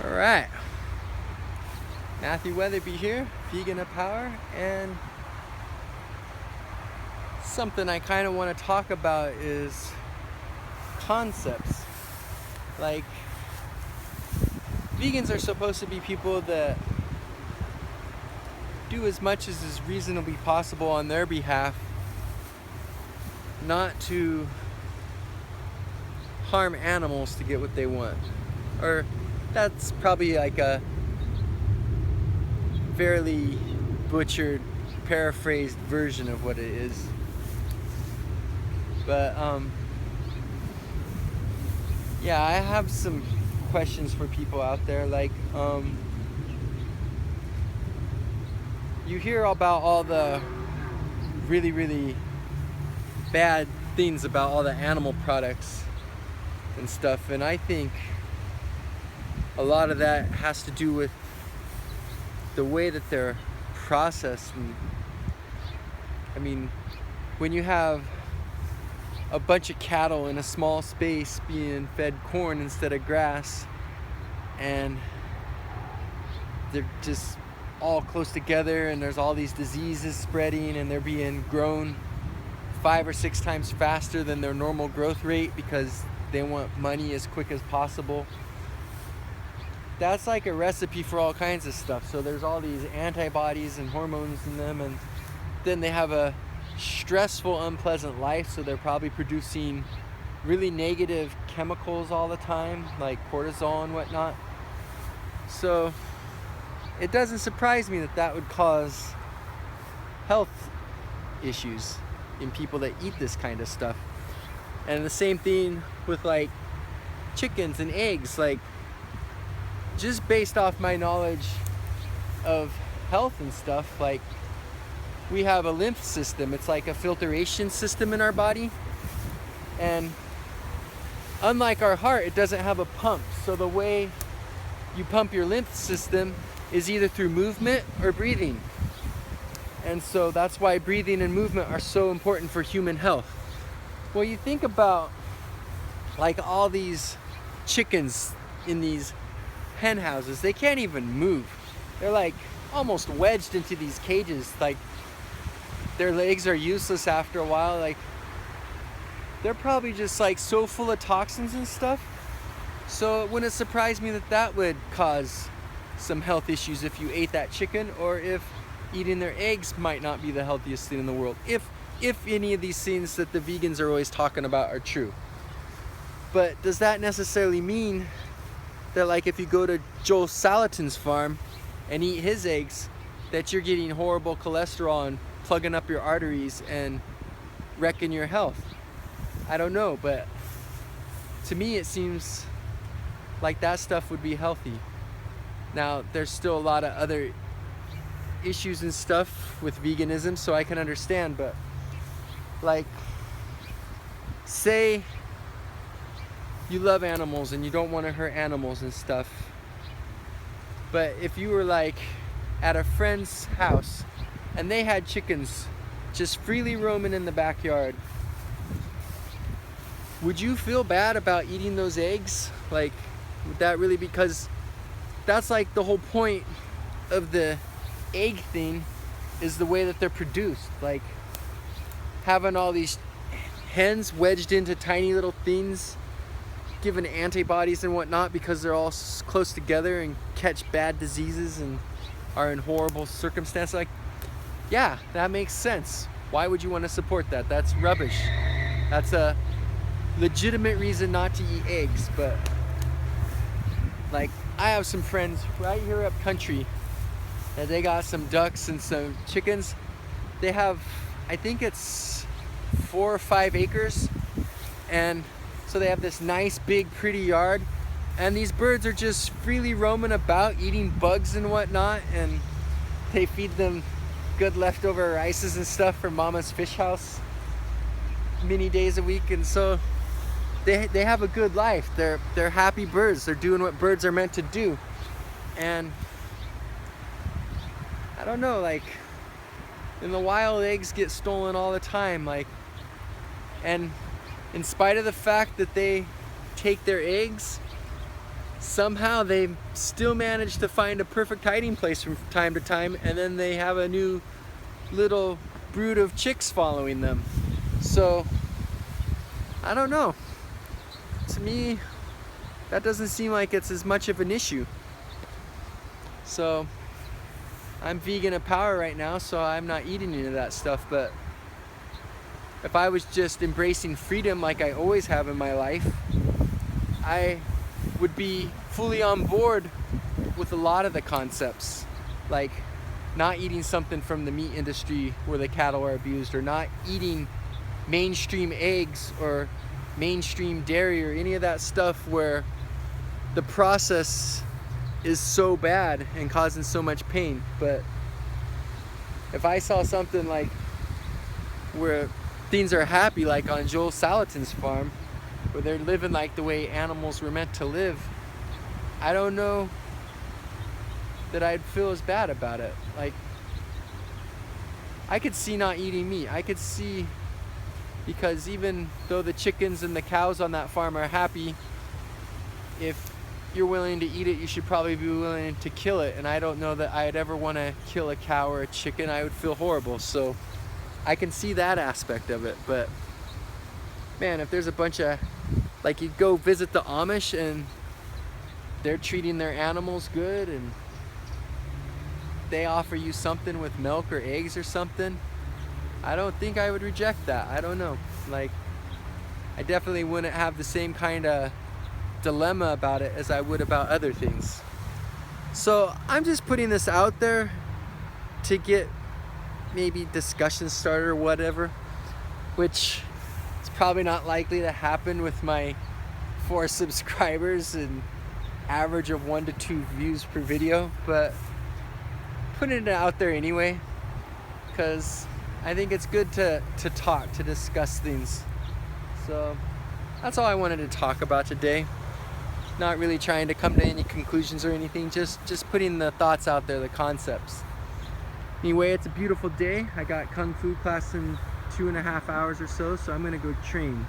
Alright, Matthew Weatherby here, Vegan of Power, and something I kind of want to talk about is concepts. Like, vegans are supposed to be people that do as much as is reasonably possible on their behalf not to harm animals to get what they want. Or that's probably like a fairly butchered, paraphrased version of what it is. But yeah, I have some questions for people out there. Like, you hear about all the really bad things about all the animal products and stuff, and I think a lot of that has to do with the way that they're processed. And I mean, when you have a bunch of cattle in a small space being fed corn instead of grass, and they're just all close together, and there's all these diseases spreading, and they're being grown 5 or 6 times faster than their normal growth rate because they want money as quick as possible. That's like a recipe for all kinds of stuff. So there's all these antibodies and hormones in them, and then they have a stressful, unpleasant life, so they're probably producing really negative chemicals all the time, like cortisol and whatnot. So it doesn't surprise me that that would cause health issues in people that eat this kind of stuff. And the same thing with like chickens and eggs. Like, just based off my knowledge of health and stuff, like, we have a lymph system. It's like a filtration system in our body, and unlike our heart, it doesn't have a pump. So the way you pump your lymph system is either through movement or breathing. And so that's why breathing and movement are so important for human health. Well, you think about like all these chickens in these hen houses, they can't even move. They're like almost wedged into these cages. Like, their legs are useless after a while. Like, they're probably just like so full of toxins and stuff. So it wouldn't surprise me that that would cause some health issues if you ate that chicken, or if eating their eggs might not be the healthiest thing in the world, if any of these things that the vegans are always talking about are true. But does that necessarily mean that, like, if you go to Joel Salatin's farm and eat his eggs, that you're getting horrible cholesterol and plugging up your arteries and wrecking your health? I don't know, but to me it seems like that stuff would be healthy. Now, there's still a lot of other issues and stuff with veganism, so I can understand, but like, say you love animals and you don't want to hurt animals and stuff, but if you were like at a friend's house and they had chickens just freely roaming in the backyard, would you feel bad about eating those eggs? Like, would that really, because that's like the whole point of the egg thing, is the way that they're produced. Like, having all these hens wedged into tiny little things, given antibodies and whatnot because they're all close together and catch bad diseases and are in horrible circumstances. Like, yeah, that makes sense. Why would you want to support that? That's rubbish. That's a legitimate reason not to eat eggs. But like, I have some friends right here up country that they got some ducks and some chickens. They have, I think it's 4 or 5 acres, and so they have this nice big pretty yard, and these birds are just freely roaming about eating bugs and whatnot, and they feed them good leftover rices and stuff from mama's fish house many days a week. And so they have a good life. They're happy birds. They're doing what birds are meant to do. And I don't know, like, in the wild, eggs get stolen all the time, like, and in spite of the fact that they take their eggs, somehow they still manage to find a perfect hiding place from time to time, and then they have a new little brood of chicks following them. So I don't know. To me, that doesn't seem like it's as much of an issue. So I'm vegan at power right now, so I'm not eating any of that stuff. But if I was just embracing freedom like I always have in my life, I would be fully on board with a lot of the concepts, like not eating something from the meat industry where the cattle are abused, or not eating mainstream eggs or mainstream dairy or any of that stuff where the process is so bad and causing so much pain. But if I saw something like where things are happy, like on Joel Salatin's farm, where they're living like the way animals were meant to live, I don't know that I'd feel as bad about it. Like, I could see not eating meat. I could see, because even though the chickens and the cows on that farm are happy, if you're willing to eat it, you should probably be willing to kill it. And I don't know that I'd ever want to kill a cow or a chicken. I would feel horrible. So I can see that aspect of it. But man, if there's a bunch of, like, you go visit the Amish and they're treating their animals good and they offer you something with milk or eggs or something, I don't think I would reject that. I don't know. Like, I definitely wouldn't have the same kind of dilemma about it as I would about other things. So I'm just putting this out there to get maybe discussion started or whatever, which is probably not likely to happen with my 4 subscribers and average of 1 to 2 views per video, but putting it out there anyway, because I think it's good to talk, to discuss things. So that's all I wanted to talk about today. Not really trying to come to any conclusions or anything, just putting the thoughts out there, the concepts. Anyway, it's a beautiful day. I got Kung Fu class in 2.5 hours or so I'm gonna go train.